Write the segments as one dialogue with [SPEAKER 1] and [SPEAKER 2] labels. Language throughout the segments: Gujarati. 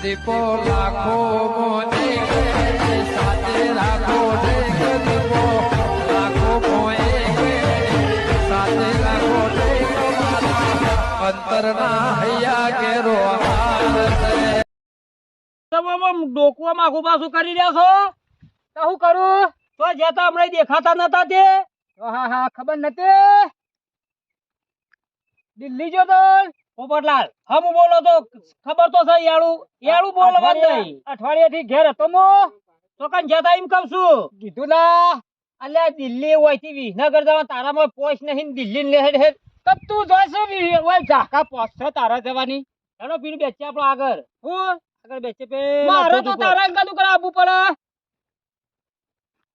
[SPEAKER 1] દીપો લાખો મોને સાથે રાખો દીપો લાખો મોએ સાથે રાખો અંતરના હૈયા કેરો
[SPEAKER 2] ડોકવા માખું પાછું કરી રહ્યા છો તો શું કરું તો જતા હમણાં દેખાતા નતા તે હા હા ખબર નથી દિલ્હી જો તો પોપટલાલ હમ બોલો તો ખબર તો છે યાળું બોલવા નહીં અઠવાડિયા થી ઘેર હતો મો તો કન જતા એમ કહું છું કીધું ના અલ્યા દિલ્હી હોય થી વિસનગર જવા તારામાં પોચ નહીં દિલ્હી લે હેડ તો તું જોઈશે ઓય ઝાકા પોચ તારા જવાની હેડો પીડી બેચે આપણો આગળ હું આગળ બેચે પે મારે તો તારા કદું કરા આબુ પડે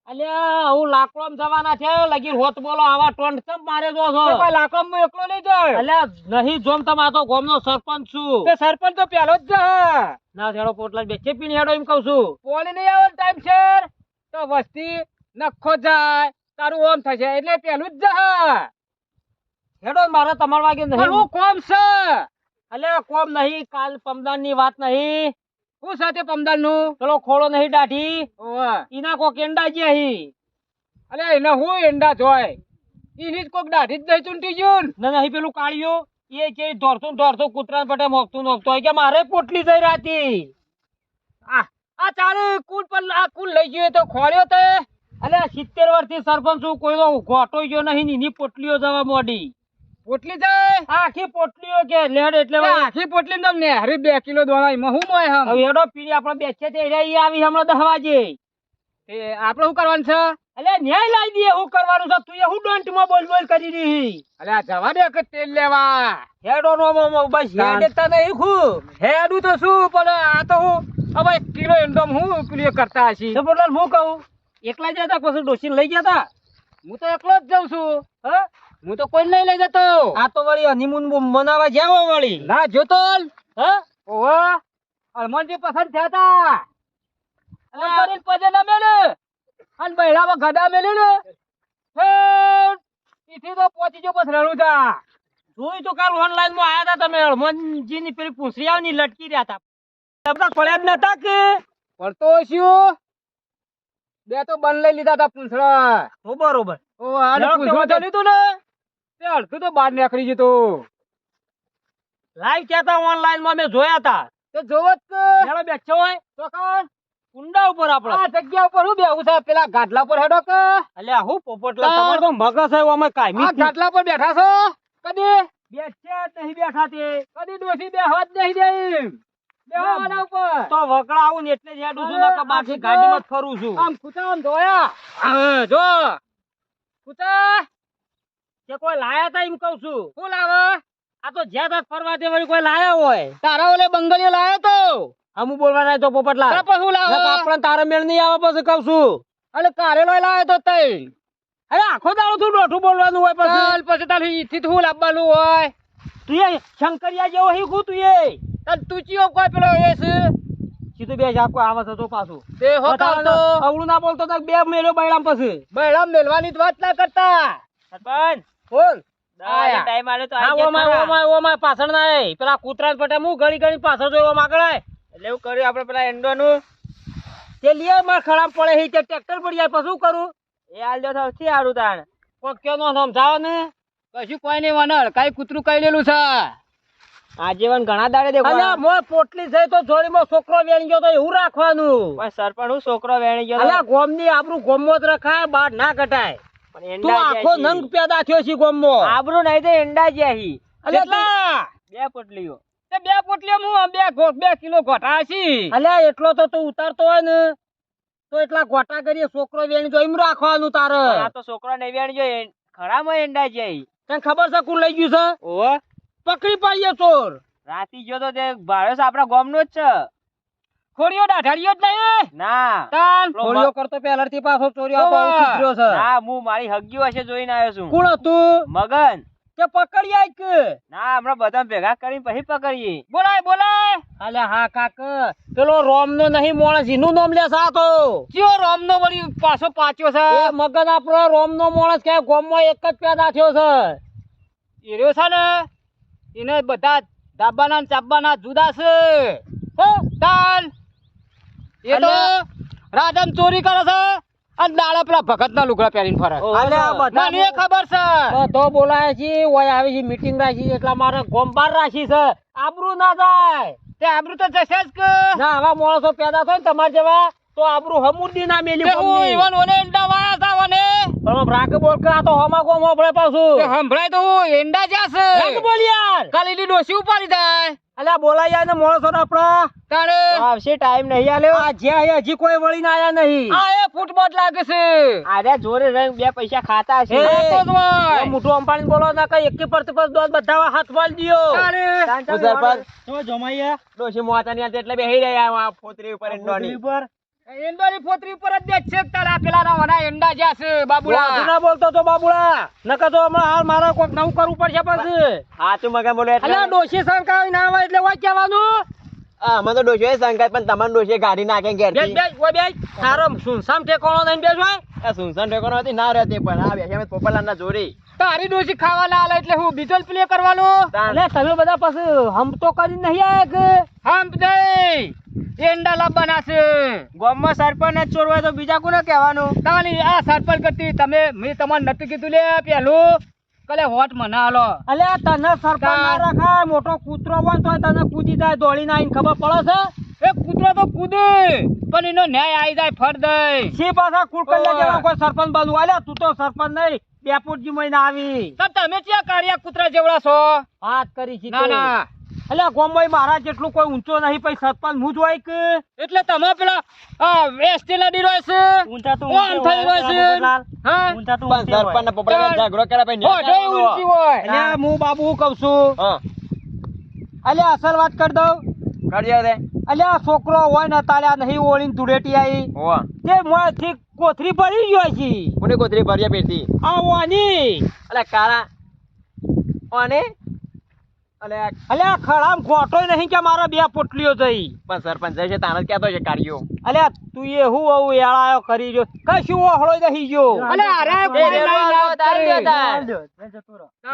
[SPEAKER 2] અલ્યા હું લાકડોમ જવાના છે લગી હોત બોલો આવા ટોંડ ચમ મારે જો છો કોઈ લાકડોમ હું એકલો નહીં જાય અલ્યા નહીં જોમ તમ આ તો ગામનો સરપંચ છું તે સરપંચ તો પેલો જ છે ના છેડો પોટલા બેચે પીને હેડો એમ કહું છું પોણી નહીં આવે ટાઈમ છે તો વસ્તી નખો જાય તારું ઓમ થશે એટલે પેલું જ જા હેડો મારે તમાર વાગે નહીં હું કોમ છે અલ્યા કોમ નહીં કાલ પમદાન ની વાત નહીં હું સાથે પમદાન નું પેલો ખોળો નહીં દાઢી ઈના કોક એંડા જે હી અલે એને હું એંડા જોય ઈની જ કોક દાઢી જ નહીં ચૂંટી ગયું ને નહીં પેલું કાળિયો એ કે દોડતું કૂતરા પટે મોકતું હોય કે મારે પોટલી જઈ રાતી આ ચાલે કુલ પર આ કુલ લઈ ગયો તો ખોળ્યો તે અલે 70 વર્ષથી સરપંચ છું કોઈ તો ઘોટો ગયો નહીં ની પોટલીઓ જવા મોડી પોટલી જાય આખી પોટલીઓ કે લેડ એટલે આખી પોટલી તમને હરી 2 કિલો દોણાઈ માં હું મોય હમ હવે એડો પીડી આપણો બેચે તે રહી આવી હમણાં 10 વાગે એ આપણે શું કરવાનું છે અલે ન્યાય લાવી દે હું કરવાનું છે તું એ હું ડોન્ટ માં બોલ કરી રહી અલે આ જવા દે કે તેલ લેવા હેડો નો બસ હેડતા નહીં હું હેડું તો શું પણ આ તો હું હવે 1 કિલો એંડોમ હું પેલી કરતા હશી તો બોલ હું કહું એકલા જતા પછી ડોસીને લઈ ગયા તા હું તો એકલો જ જાઉં છું હ હું તો કોઈ નહીં લઈ જતો આ તો વળી હનીમૂન મનાવા જાવ વળી ના જોતો હ ઓહો અલમનજી પસંદ થયા તા અરે પજે ના મેલે અન બૈરામાં ગડા મેલે ને ઈથી તો પહોંચી જો બસ રણું તા જોઈ તો કાલ ઓનલાઈન માં આયા તા તમે હળમનજી ની પેલી પૂંછડી આવની લટકી રહ્યા તા તબકા પડ્યા જ નતા કે પડતો શું બે તો બન લઈ લીધા તા પૂંછડા ઓ બરોબર ઓ આને પૂંછવા તો લીધું ને તે અડધું તો બહાર નીકળી જતું લાઈવ કેતા ઓનલાઈન માં મેં જોયા તા તો જોવત હેડો બેઠો હોય તો કાં કુંડા ઉપર આપણે આ જગ્યા ઉપર હું બેહું છે પેલા ગાડલા પર હેડો કે અલ્યા હું પોપટલા તમાર તો મગજ છે અમે કાયમી આ ગાડલા પર બેઠા છો કદી બેઠ્યા નહીં બેઠા તે કદી ડોસી બેહવા જ નહીં દે બેહવાના ઉપર તો વકડા આવું ને એટલે જ હેડું છું ને કે બાકી ગાડીમાં જ ફરું છું આમ કુતા આમ જોયા જો કુતા કે કોઈ લાયા તા એમ કહું છું શું લાવે આ તો જ્યાં તક ફરવા દે વળી કોઈ લાયા હોય તારા ઓલે બંગલીઓ લાયો તો હમુ બોલવાના તો પોપટલા પછી શું લાવે આપણે તારા મેળ નહીં આવે પછી કહું છું અલે કારેલો લાયો તો તઈ અરે આખો દાડો તું ડોઠું બોલવાનું હોય પછી તારી ઈથી શું લાવવાનું હોય તું એ શંકરિયા જેવો હી હું તું એ તું ચિયો કોઈ પેલો એ છે સીધું બે જાપ કોઈ આવે છે તો પાછું તે હો તો અવળું ના બોલતો તો બે મેલ્યો બૈરામ પછી બૈરામ મેલવાની વાત ના કરતા સરપંચ બોલ આયા ટાઈમ આલે તો આઈ ઓમાં પાછળ ના પેલા કૂતરા પટે હું ઘડી પાછળ જોયો માગળાય એટલે એવું કર્યું આપણે પેલા એન્ડો નું તે લીએ માં ખરાબ પડે હી તે ટ્રેક્ટર પડી જાય પછી શું કરું એ આલ દો સૌથી આડું તાણ કોક કે નો સમજાવો ને કશું કોઈ નહીં વનર કઈ કૂતરું કઈ લેલું છે આજીવન ઘણા દાડે દેખો અલ્યા મોય પોટલી છે તો જોડીમાં છોકરો વેણી ગયો તો એવું રાખવાનું ભાઈ સરપંચ હું છોકરો વેણી ગયો અલ્યા ગોમની આબરૂ ગોમમાં જ રખાય બહાર ના કટાય તું આખો નંગ પેદા થયો છે ગોમમાં આબરૂ નહીં તો એંડા જ્યાહી અલ્યા બે પોટલીઓ તે બે પોટલીઓ હું 2 કિલો ઘોટા છી અલ્યા એટલો તો તું ઉતારતો હોય ને તો એટલા ઘોટા કરીએ છોકરો વેણી જો એમ રાખવાનું તારે આ તો છોકરો નહીં વેણી જો ખરામાં એંડા જ્યાહી તને ખબર છે કોણ લઈ ગયું છે ઓહો પકડી પાડીએ ચોર રાતી ગયો તો તે ભાડો આપડા ગામનો જ છે ખોડિયો દાઢાડિયો જ નહીં ના તાન ખોડિયો કરતો પહેલાથી પાછો ચોરીઓ સુધર્યો છે ના હું મારી હગ્ગીઓ હશે જોઈને આવ્યો છું કોણ હતું મગન કે પકડી આય કે ના હમણાં બધા ભેગા કરીને પછી પકડીએ બોલાય અલે હા કાક પેલો રોમનો નહીં મોણસ એનું નામ લે સા તો કયો રોમનો વળી પાછો પાચ્યો છે એ મગન આપણો રોમનો મોણસ કે ગામમાં એક જ પેદા થયો છે એર્યો છે ને એને બધા ધાબાના ચાબાના જુદા છે તાન એ તો રાધન ચોરી કરે છે અને દાડા પેલા ભગત ના લુગડા પહેરીને ફરે મને ખબર છે બધો બોલાય છે ઓય આવી છે મીટિંગ રાખી છે એટલે મારે ગોમ બાર રાખી છે આબરૂ ના જાય તે આબરૂ તો જશે જ કે ના આવા માણસો પેદા થાય ને તમાર જેવા તો આબરૂ હમુદી ના મેલી હું ઈવન ઓને એંડા વાળા તા ઓને પણ રાગ બોલ કે આ તો હમા ગોમ હોબળે પાછું સંભળાય તો એંડા જાશે રાગ બોલ યાર કાલીની ડોસી ઉપાડી જાય અલ્યા બોલાય યાર ને માણસો ને આપડા તારે આવશે ટાઈમ નહીં આલ્યો આ જે હજી કોઈ વળી ના આયા નહીં આ એ ફૂટબોલ લાગે છે આરે જોરે રંગ બે પૈસા ખાતા છે મોટું અંપાણી બોલો ના કઈ એકી પર દોત બધા હાથ વાળ દિયો તારે સરપંચ તો જમાઈયા ડોસી મોતાની આતે એટલે બેહી રહ્યા આ ફોતરી ઉપર એંડોની ઉપર એંડોની ફોતરી ઉપર જ દેખ છે તારા પેલા ના વના એંડા જાશે બાબુલા તું ના બોલતો તો બાબુલા નકા તો હમણાં હાલ મારા કોક નવું કરવું પડશે પછી હા તું મગન બોલે એટલે અલા ડોસી સંકાવી ના આવે એટલે વાત કહેવાનું મને તો ડોશી સંકાય પણ તમને ડોશી ગાડી નાખે ઘેર બેસ તારો સુનસામ ઠેકાણો નહીં બેસ હોય એ સુનસામ ઠેકાણો હતી ના રહેતી પણ આ બેસે પોપલાન ના જોરી તારી ડોશી ખાવા ના આલે એટલે હું બીજો પ્લે કરવાનું એટલે તમે બધા પછી હમ તો કરી નહીં આયા કે હમ દઈ એંડા લાવવાના છે ગામમાં સરપંચ ચોરવાય તો બીજા કોને કહેવાનું તાની આ સરપંચ કરતી તમે મેં તમારે નતું કીધું લે પેલું કલે હોટ મને હાલો અલે તને સરપંચ ના રખાય મોટો કૂતરો હોય તો તને કૂદી જાય દોડીને આઈને ખબર પડે છે એ કૂતરો તો કૂદે પણ એનો ન્યાય આવી જાય ફળ દે સી પાછા કુળકલ્યા જેવા કોઈ સરપંચ બનવું અલે તું તો સરપંચ નહીં બેપુરજી મહિને આવી તો તમે ક્યાં કાર્યા કૂતરા જેવડા છો વાત કરી છે ના ના અલે ગોમભાઈ મારા જેટલું કોઈ ઊંચો નહીં પછી સરપંચ હું જ હોય કે એટલે તમે પેલા વેસ્ટ લડી રહ્યો છે ઊંચા તો ઓમ થઈ રહ્યો છે હા ઊંચા તો સરપંચ ને પોપડા ઝઘડો કરે ભાઈ ઓડે ઊંચી હોય અલે હું બાબુ કહું છું હા અલે અસલ વાત કરી દઉં કરી દે અલે આ છોકરો હોય ને તાળ્યા નહીં ઓળીને ધૂળેટી આવી હોવા તે મોથી કોથરી ભરી ગયો છે કોને કોથરી ભર્યા પેટી આ ઓની અલે કારા ઓને અલે આ ખડામ ખોટો નહીં કે મારા બે પોટલીઓ જઈ પણ સરપંચ જશે તાને કહેતો છે કાર્યો અલે તું એ હું આવું એળાયો કરી જો કશું ઓહળો દહી ગયો અલે અરે કોઈ નહીં તારે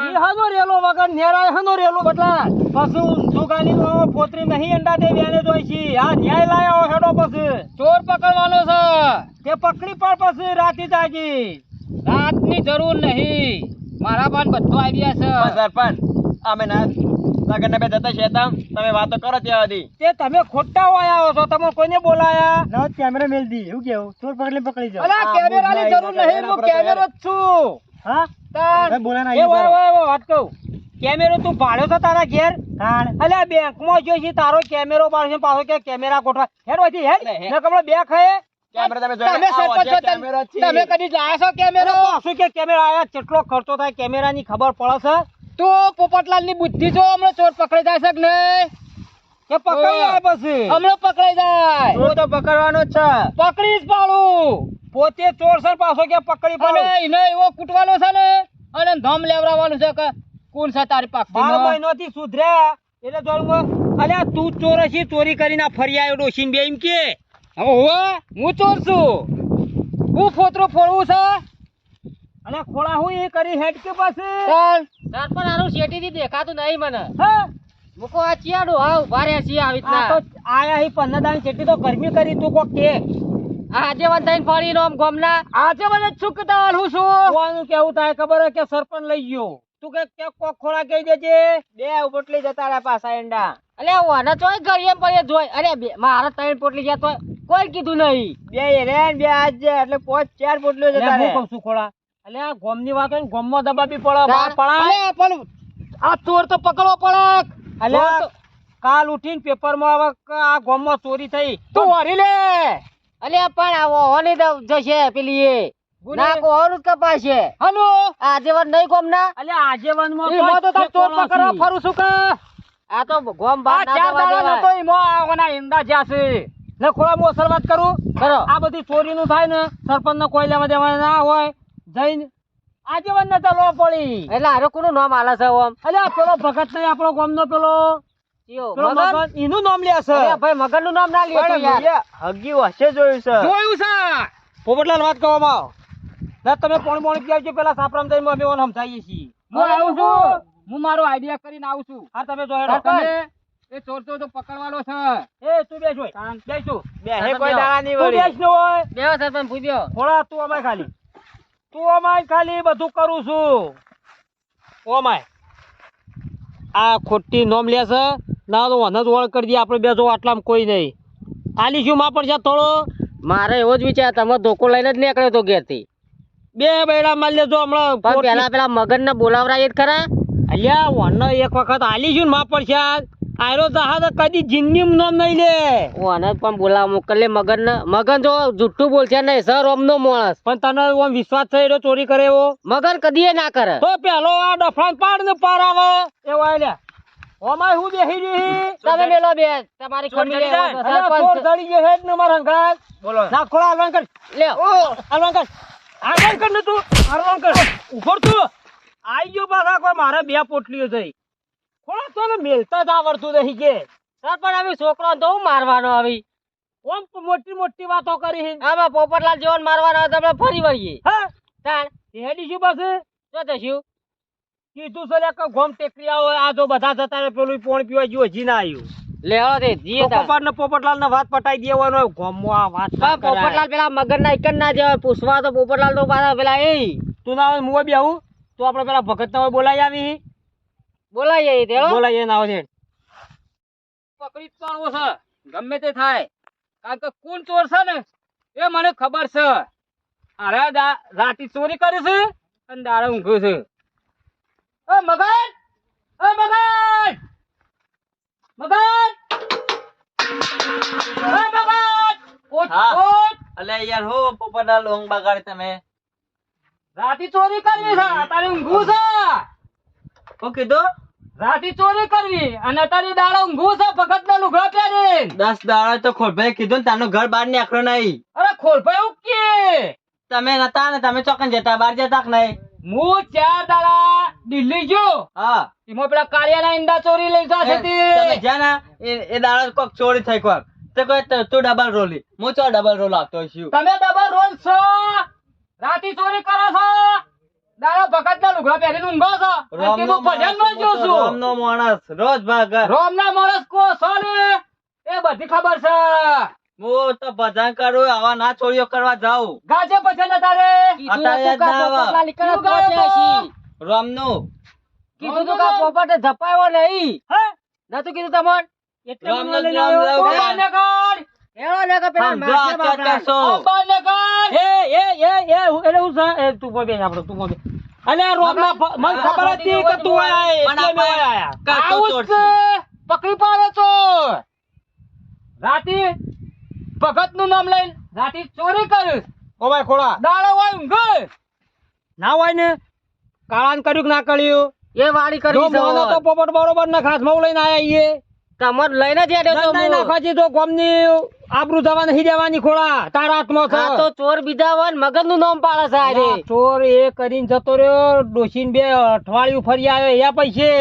[SPEAKER 2] ઈ હનો રેલો વગર નેરાય હનો રેલો બટલા પાછું સુગાની નો પોતરી નહીં અંડા દે બેને જોઈ છે આ ન્યાય લાયો હેડો પછી ચોર પકડવાનો છે તે પકડી પર પછી રાતી જાગી રાતની જરૂર નહીં મારા પાન બધો આઈડિયા છે સરપંચ અમે ના લગન બે જતા છે તમે વાતો કરો ત્યાં હતી તે તમે ખોટા આવો છો તમે કોઈને બોલાયા ના કેમેરા મેલ દી એવું કેવું ચોર પકડી જાવ અલા કેમેરાની જરૂર નહીં હું કેમેરો જ છું હા તાર બોલા ના એ વાત કહું કેમેરો તું ભાડ્યો તો તારા ઘેર કાણ અલ્યા બેંકમાં જો છે તારો કેમેરો પાડશે પાછો કે કેમેરા ગોઠવા હેડ વધી હેડ ન કમળો બે ખાય કેમેરા તમે કદી લાયા છો કેમેરો પાછો કે કેમેરા આયા કેટલો ખર્ચો થાય કેમેરાની ખબર પડે છે તો પોપટલાલ ની બુદ્ધિ જો હમણાં ચોર પકડાઈ જાય છે કે નહીં કે પકડાઈ જાય પછી હમણાં પકડાઈ જાય તો પકડવાનો જ છે પકડી જ પાડું પોતે ચોર સર પાછો કે પકડી પાડો એને એવો કૂટવાનો છે ને અને ધમ લેવરાવાનું છે કે કોણ છે તારી પાક 12 મહિનાથી સુધર્યા એટલે જોડું અલ્યા તું ચોર છે ચોરી કરીને ફરી આવ્યો ડોશીન બે એમ કે હવે હું ચોર છું હું ફોતરો ફોડવું છે અલે ખોળા હું એ કરી હેડ કે પાસે ચાલ સરપંચ આનું શેટી થી દેખાતું નહીં મને હા મુકો આ ચિયાડો હા ઉભા રહ્યા છીએ આવી રીતના તો આયા હી પન્નદાન શેટી તો ગરમી કરી તું કોક કે આજે વંધાઈન ફરી નો આમ ગોમના આજે મને છુકતા હું છું કોનું કેવું થાય ખબર હે કે સરપંચ લઈ ગયો તું કે કોક ખોળા કહી દેજે બે પોટલી જતા રહ્યા પાછા એંડા અલે ઓને તોય ગળિયમ પડે જોઈ અરે મારા ત્રણ પોટલી ગયા તો કોઈ કીધું નહીં બે રેન બે આજ એટલે 5-4 પોટલીઓ જતા રહ્યા હું કહું છું ખોળા અલે આ ગોમની વાત હોય ને ગોમમાં દબાવી પડે બાર પડા અલે પણ આ ચોર તો પકડવો પડે અલે કાલ ઉઠીને પેપરમાં આવે કે આ ગોમમાં ચોરી થઈ તું વરી લે અલે પણ આવો ઓની જશે પેલી એ ના કો ઓરું કપાશે હલો આજેવન નહીં ગોમના અલે આજેવનમાં તો તાર ચોર પકડવા ફરું છું કે આ તો ગોમ બાર ના દવા દેવા તો ઈમો આવના ઈંડા જાશે ને ખોળા મો અસલ વાત કરું કરો આ બધી ચોરીનું થાય ને સરપંચ ને કોઈ લેવા દેવા ના હોય જઈને આજેવન ને ચાલવા પડી એટલે આરો કોનું નામ આલે છે ઓમ અલે પેલો ભગત નહીં આપણો ગામનો પેલો મગન એનું નામ લે છે અરે ભાઈ મગન નું નામ ના લે યાર હગી હશે જોયું છે પોપટલાલ વાત કરવામાં ના તમે પોણી પીવજો પેલા સાપરામ જઈને અમે ઓન સમજાઈએ છીએ હું આવું છું હું મારો આઈડિયા કરીને આવું છું હા તમે જો તમે એ ચોર તો પકડવાનો છે. એ તું બેસ હોય. બેસું.
[SPEAKER 3] બેસે કોઈ દાડા નહીં
[SPEAKER 2] તું
[SPEAKER 3] વળી.
[SPEAKER 2] બેસ ને હોય.
[SPEAKER 3] બેહો સરપંચ પૂછ્યો.
[SPEAKER 2] ખોળા તું અમાય ખાલી. તું અમાય ખાલી બધું કરું છું. ઓમાય. આ ખોટી નોમ લે છે. ના તો વન જ ઓળ કરી દે આપણે બે જો આટલામાં કોઈ નહીં. આલી શું માં પડશે થોડો.
[SPEAKER 3] મારે એવો જ વિચાર તમે ધોકો લઈને જ નીકળ્યો તો ઘેરથી.
[SPEAKER 2] બે બૈડા મારી લેજો હમણાં.
[SPEAKER 3] પણ પેલા મગન ને બોલાવરાય જ ખરા.
[SPEAKER 2] અલ્યા વન એક વખત આલી શું માં પડશે. આયરો જહાજ કદી જિંદગી નોમ નહીં લે.
[SPEAKER 3] ઓને પણ બોલાવ મોકલે મગન ને. મગન જો જુઠ્ઠું બોલશે નહીં સર ઓમનો માણસ.
[SPEAKER 2] પણ તને ઓમ વિશ્વાસ છે એનો ચોરી કરે એવો.
[SPEAKER 3] મગન કદી ના કરે.
[SPEAKER 2] તો પેલો આ ડફાણ પાડ ને પાર આવે એવો આલ્યા. ઓમાય હું બેહી રહી.
[SPEAKER 3] તમે મેલો બે તમારી ખમી લે.
[SPEAKER 2] ચોર ચડી ગયો હેડ ને મારા હંગાત.
[SPEAKER 3] બોલો.
[SPEAKER 2] ના ખોળા આલવાન કર.
[SPEAKER 3] લે
[SPEAKER 2] આલવાન કર. આલવાન કર ને તું. આલવાન કર. ઉપર તું. આઈ ગયો પાછા કોઈ મારે બે પોટલીઓ થઈ. ખોળા તો ને મેલતા જ આવડતું નહીં કે.
[SPEAKER 3] સર પણ અમે છોકરો તો હું મારવાનો આવી.
[SPEAKER 2] ઓમ મોટી મોટી વાતો કરી.
[SPEAKER 3] આમાં પોપટલાલ જેવો મારવાનો હતો આપણે ફરી વળીએ.
[SPEAKER 2] હા
[SPEAKER 3] તાણ
[SPEAKER 2] હેડી શું પાસે
[SPEAKER 3] શું થશું.
[SPEAKER 2] કીધું છે કે ગોમ ટેકરી આવો આ જો બધા જતા રહે પેલું પોણ પીવા ગયું હજી ના આવ્યું.
[SPEAKER 3] લેવો તે જીએ તાણ.
[SPEAKER 2] પોપટ ને પોપટલાલ ને વાત પટાઈ દેવાનો ગોમમાં આ વાત ના કરાય.
[SPEAKER 3] પોપટલાલ પેલા મગન ના એક જ ના જવાય પૂછવા તો પોપટલાલ તો પાછા પેલા એ
[SPEAKER 2] તું ના આવે મુએ બી આવું તો આપણે પેલા ભગત ના બોલાઈ આવી.
[SPEAKER 3] બોલાઈ જાય તે
[SPEAKER 2] બોલાઈએ ના આવે
[SPEAKER 3] પકડી જ પાડવો છે ગમે તે થાય. કારણ કે કોણ ચોર છે ને એ મને ખબર છે.
[SPEAKER 2] અરે રાતી ચોરી કરી છે
[SPEAKER 3] અને દાડે ઊંઘ્યો છે. એ મગન એ મગન મગન એ મગન ઓટ
[SPEAKER 1] હા.
[SPEAKER 3] ઓટ
[SPEAKER 1] અલે યાર હો પોપટલાલ ઊંઘ બગાડે તમે.
[SPEAKER 3] રાતી ચોરી કરવી છે તારે ઊંઘવું છે.
[SPEAKER 1] શું કીધું?
[SPEAKER 3] રાતી ચોરી કરવી અને તારી દાડે ઊંઘવું છે ભગત ના લુગડા પહેરીને.
[SPEAKER 1] 10 દાડા તો ખોરભાઈ કીધું ને તાનું ઘર બહાર નીકળ્યો નહીં.
[SPEAKER 3] અરે ખોલભાઈ હું કે
[SPEAKER 1] તમે નતા ને તમે ચોકન જતા બહાર જતા કે નહીં?
[SPEAKER 3] હું 4 દાડા દિલ્હી ગયો.
[SPEAKER 1] હા
[SPEAKER 3] એમાં પેલા કાળિયાના ઈંડા ચોરી લઈ જશે
[SPEAKER 1] તમે જ્યાં ના એ દાડા કોક ચોરી થઈ કોક તો કોઈ તું ડબલ રોલી હું ચો ડબલ રોલ આપતો છું.
[SPEAKER 3] તમે ડબલ રોલ છો. રાતી ચોરી કરો છો. દાડા ભગત ના લુગડા પહેરીને ઊંઘો છો. અને કીધું ભજનમાં જો છું.
[SPEAKER 1] રામનો માણસ રોજ ભાગ
[SPEAKER 3] રોમના માણસ કો છો ને એ બધી ખબર છે.
[SPEAKER 1] હું તો ભજન કરું આવા ના ચોરીઓ કરવા જાઉં.
[SPEAKER 3] ગાજે ભજન તારે
[SPEAKER 1] અત્યારે જ ના આવે. રામનું
[SPEAKER 3] કીધું તું કા પોપટે ધપાયો નહીં.
[SPEAKER 2] હે
[SPEAKER 3] નતું કીધું તમને
[SPEAKER 2] એટલે
[SPEAKER 1] રામ
[SPEAKER 2] મને લઈને
[SPEAKER 1] રામ
[SPEAKER 2] આવ્યો.
[SPEAKER 1] રામ.
[SPEAKER 3] પોપટને કર. એનો ને કે પેલા
[SPEAKER 1] સમજો આ
[SPEAKER 3] માથે બાપડા.
[SPEAKER 1] કરશો.
[SPEAKER 3] અંબાને કર.
[SPEAKER 2] એટલે હું છે તું પણ બેસ આપણે તું પણ બેસ. અલે રોમના મને ખબર હતી કે તું આયા
[SPEAKER 1] પણ
[SPEAKER 2] એટલે મેં
[SPEAKER 1] આપણે
[SPEAKER 2] આયા.
[SPEAKER 1] કાચો
[SPEAKER 3] આવું
[SPEAKER 1] ચોર
[SPEAKER 3] જ છે. પકડી પાડે તો રાતી ભગત નું નામ લઈને રાતી ચોરી કરી.
[SPEAKER 2] ઓ ભાઈ ખોળા
[SPEAKER 3] દાડો હોય ઊંઘ.
[SPEAKER 2] ના હોય ને કાળાન કર્યું કે ના કર્યું.
[SPEAKER 3] એ વાળી
[SPEAKER 2] જો
[SPEAKER 3] કરી
[SPEAKER 2] મોનો તો પોપટ બરોબર ના ખાસ માં લઈને આયા ઈએ.
[SPEAKER 3] તમાર લઈને જ હેડ્યો તો
[SPEAKER 2] નહીં નાખવાથી તો ગોમની આબરૂ જવા નહીં દેવાની ખોળા તારા હાથમાં છે.
[SPEAKER 3] આ તો ચોર બીજા હોય ને મગન નું નામ પાડે છે આજે.
[SPEAKER 2] આ ચોર એ કરીને જતો રહ્યો ડોશીને બે અઠવાડિયું ફરી આવ્યો એયા પૈસે.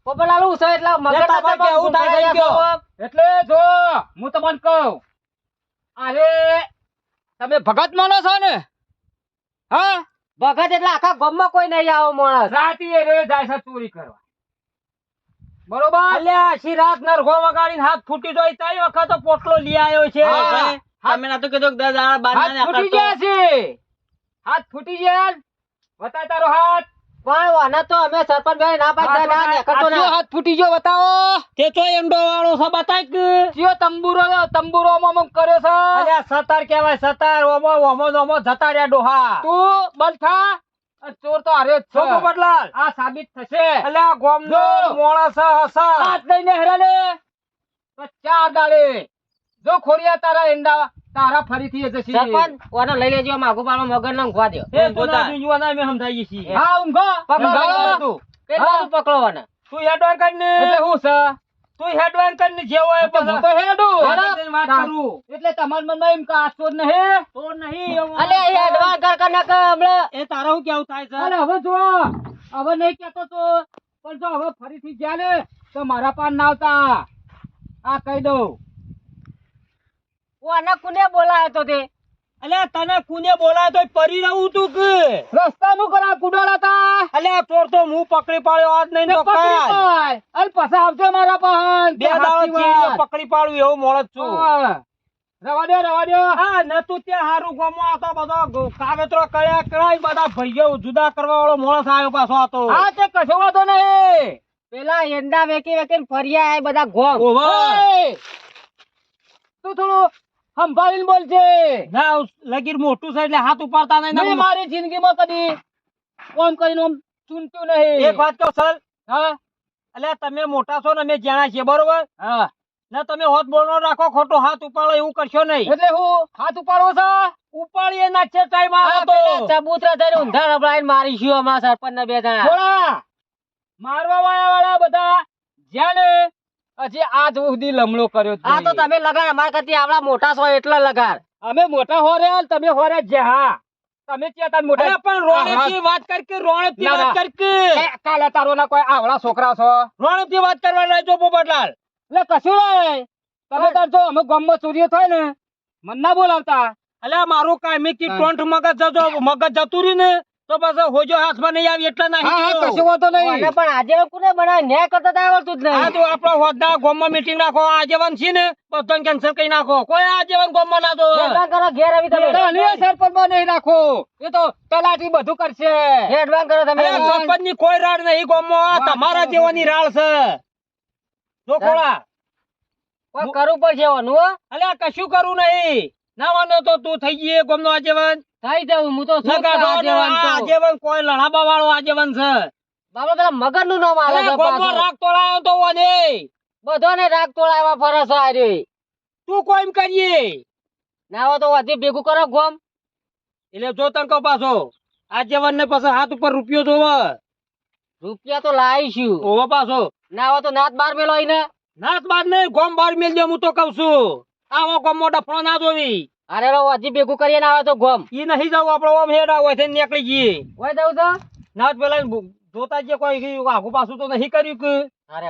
[SPEAKER 3] પોપટલાલ હું છે એટલે મગન
[SPEAKER 2] લેતા ભાઈ કે એવું થાય છે કયો?
[SPEAKER 3] એટલે જો હું તમને કહું અરે તમે ભગત માનો છો ને. હા ભગત એટલે આખા ગામમાં કોઈ નહીં આવો માણસ. રાતી એ રે જાય છે ચોરી કરવા. બરોબર
[SPEAKER 2] અલ્યા આખી રાત નરઘો વગાડીને હાથ ફૂટી જોઈ તઈ વખત પોટલો લઈ આવ્યો છે.
[SPEAKER 3] હા.
[SPEAKER 1] તમે ના તો કીધું કે 10 દાડા બહાર ના
[SPEAKER 3] હાથ ફૂટી
[SPEAKER 1] નીકળતો.
[SPEAKER 3] ગયા છે. હાથ ફૂટી ગયા. બતાય તારો હાથ. પણ વાના તો અમે સરપંચ ભાઈ ના પાડતા ના નીકળતો
[SPEAKER 2] આ
[SPEAKER 3] ના.
[SPEAKER 2] કયો
[SPEAKER 3] હાથ ફૂટી ગયો બતાવો.
[SPEAKER 2] તે તો એંડો વાળો છે બતાય કે.
[SPEAKER 3] કયો તંબુરો માં કર્યો છે.
[SPEAKER 2] અલ્યા સતાર કહેવાય સતાર ઓમો ઓમો ઓમો જતા રહ્યા ડોહા.
[SPEAKER 3] તું બલખા આ ચોર તો હારે જ છે.
[SPEAKER 2] છો પોપટલાલ
[SPEAKER 3] આ સાબિત થશે.
[SPEAKER 2] અલ્યા ગોમનો
[SPEAKER 3] જો.
[SPEAKER 2] મોણસ હસા.
[SPEAKER 3] હાથ લઈને હેરાને તો 4 દાડે જો ખોરિયા તારા એંડા તારા ફરીથી એ જશે. સરપંચ ઓને લઈ લેજો માગો પાડો મગર ને ઊંઘવા દો.
[SPEAKER 2] એ તું ના બીજું મેં સમજાઈએ છીએ.
[SPEAKER 3] હા ઊંઘો
[SPEAKER 2] ઊંઘો.
[SPEAKER 3] તું કેટલા પકડવાના
[SPEAKER 2] તું હેડવાન કરીને
[SPEAKER 3] એટલે હું છે
[SPEAKER 2] તું હેડવાન કરીને જેવો એ
[SPEAKER 3] હું તો હેડું.
[SPEAKER 2] વાત કરું.
[SPEAKER 3] એટલે તમાર મનમાં એમ કે આ ચોર નહીં.
[SPEAKER 2] ચોર નહીં
[SPEAKER 3] અલે એ એડવાન્સ કર કર નક હમણાં.
[SPEAKER 2] એ તારા હું કેવું થાય છે
[SPEAKER 3] અરે હવે જો હવે નહીં કેતો તો પણ જો હવે ફરીથી ગયા ને તો મારા પાન ના આવતા. આ કહી દઉં. ઓ આના કોને બોલાયો તો તે
[SPEAKER 2] અલ્યા તને કુને બોલાય તો પરી રહું તું કે
[SPEAKER 3] રસ્તાનું કરા કુડાળા તા
[SPEAKER 2] અલ્યા ચોર તો હું પકડી પાડ્યો આજ નહીં તો
[SPEAKER 3] પકડી
[SPEAKER 2] કાલ.
[SPEAKER 3] પાડ. અરે પાછા આવજો મારા પાહન.
[SPEAKER 2] બે દાડો
[SPEAKER 3] સાચી
[SPEAKER 2] ચીડીઓ
[SPEAKER 3] વાત.
[SPEAKER 2] પકડી પાડું એવું મોળો જ છું.
[SPEAKER 3] હા. રવા દો રવા દો.
[SPEAKER 2] હા નતું ત્યાં હારું ગમો આતો બધો કાગતરો કર્યા કરાય બધા ભાઈઓ જુદા કરવા વાળો માણસ આવ્યો પાછો આતો.
[SPEAKER 3] હા તે કશો વાંધો નહીં. પેલા એંડા વેકી વેકીને ફર્યા એ બધા ગોમ.
[SPEAKER 2] ઓહો.
[SPEAKER 3] ઓય! તું થોડું સંભાળીને બોલજે.
[SPEAKER 2] ના લગીર મોટું છે એટલે હાથ ઉપાડતા નહીં
[SPEAKER 3] મેં
[SPEAKER 2] ને.
[SPEAKER 3] મારી જિંદગીમાં કદી ઓમ કરીને ઓમ ચૂંટ્યું નહીં.
[SPEAKER 2] એક વાત કહું સર,
[SPEAKER 3] હા
[SPEAKER 2] એટલે તમે મોટા છો ને અમે જાણા છીએ બરોબર
[SPEAKER 3] હા.
[SPEAKER 2] ને તમે હોત બોલનો રાખો ખોટો હાથ ઉપાડો એવું કરશો નહીં.
[SPEAKER 3] એટલે હું હાથ ઉપાડવો છે.
[SPEAKER 2] ઉપાડીએ નાખશે ટાઈમ આવે તો.
[SPEAKER 3] ચબૂતરા થઈને ઊંધા રબડાઈને મારીશું હમણાં સરપંચને બે જણા. થોડા મારવા વાળા બધા જ્યાં ને હજી આજ સુધી લમણો કર્યો જ
[SPEAKER 4] આ તો
[SPEAKER 3] નહીં.
[SPEAKER 4] તમે લગાડ અમારા કરતી આવડા મોટા છો એટલે લગાડ
[SPEAKER 3] અમે મોટા હોર્યા તમે હોર્યા જ્યાં. તમે ક્યાં તાર મોટા
[SPEAKER 2] અરે પણ રોણેથી વાત કર કે રોણેથી
[SPEAKER 3] ના,
[SPEAKER 2] વાત
[SPEAKER 3] ના.
[SPEAKER 2] કર કે
[SPEAKER 3] એ, કાલે તારો ના કોઈ આવડા છોકરા છો
[SPEAKER 2] રોણેથી વાત કરવા નહીં જો પોપટલાલ.
[SPEAKER 3] એટલે કશું નહીં. તમે તાર જો અમે ગામમાં ચોરીઓ થાય ને મને ના બોલાવતા.
[SPEAKER 2] અલ્યા મારું કાયમી કી
[SPEAKER 3] હા.
[SPEAKER 2] ટોંઠ મગજ જતું રહ્યું ને તો પાછો હોજો હાથમાં નહીં આવી એટલે
[SPEAKER 3] હા હા
[SPEAKER 2] નહીં
[SPEAKER 3] કશું વાંધો નહીં.
[SPEAKER 4] અને પણ આજે કોને બનાવે ન્યાય કરતા તો આવડતું જ
[SPEAKER 2] આ
[SPEAKER 4] નહીં
[SPEAKER 2] તો આપણો હોદ્દા ગામમાં મીટિંગ રાખો આજીવન છે ને બધાને કેન્સલ કરી નાખો કોઈ આજીવન ગામમાં ના દો.
[SPEAKER 4] એડવાન્સ કરો ઘેર આવી તમે
[SPEAKER 3] તને સરપંચમાં નહીં રાખો. એ તો તલાટી બધું કરશે.
[SPEAKER 4] એડવાન્સ કરો તમે
[SPEAKER 2] અલ્યા સરપંચની કોઈ રાડ નહીં ગામમાં આ તમારા જેવાની રાડ છે જો ખોળા.
[SPEAKER 4] કોઈ કરવું પડશે એવાનું હો
[SPEAKER 2] અલ્યા કશું કરવું નહીં નાવાનો તો તું થઈ ગઈ ગામનો આજીવન
[SPEAKER 4] થઈ જવું હું તો શું
[SPEAKER 2] લગાડો ને
[SPEAKER 4] આગેવાન
[SPEAKER 2] આ
[SPEAKER 4] તો.
[SPEAKER 2] આજીવન કોઈ લડાબા વાળો આજીવન છે.
[SPEAKER 4] બાબા પેલા મગર નું નામ આવે
[SPEAKER 2] અલ્યા
[SPEAKER 4] છે
[SPEAKER 2] ગામમાં
[SPEAKER 4] પાછું.
[SPEAKER 2] રાગ તોડાયો તો ઓને
[SPEAKER 4] બધાને રાગ તોડાવવા ફરસ આ રહ્યો.
[SPEAKER 2] તું કોઈ એમ કરીએ
[SPEAKER 4] ના હોય તો હજી ભેગું કરો ગોમ
[SPEAKER 2] એટલે જો તને કહું પાછો આજીવન ને પાછો હાથ ઉપર રૂપિયો જોવે
[SPEAKER 4] રૂપિયા તો લાવીશું
[SPEAKER 2] ઓવો પાછો
[SPEAKER 4] ના હોય તો નાત બાર મેલો ને
[SPEAKER 2] નાચ બાર નહીં ગોમ બાર મેલ દે હું તો કઉ છું આવો ગોમો ડફણો ના જોવી
[SPEAKER 4] અરે હજી ભેગું કરીએ ના આવે તો ગોમ
[SPEAKER 2] ઈ નહીં જવું આપડે ઓમ હેડા હોય થઈને નીકળી જઈએ
[SPEAKER 4] હોય જવું તો
[SPEAKER 2] નાચ પેલા જોતા જે કોઈ આગુ પાછું તો નહીં કર્યું કે
[SPEAKER 4] અરે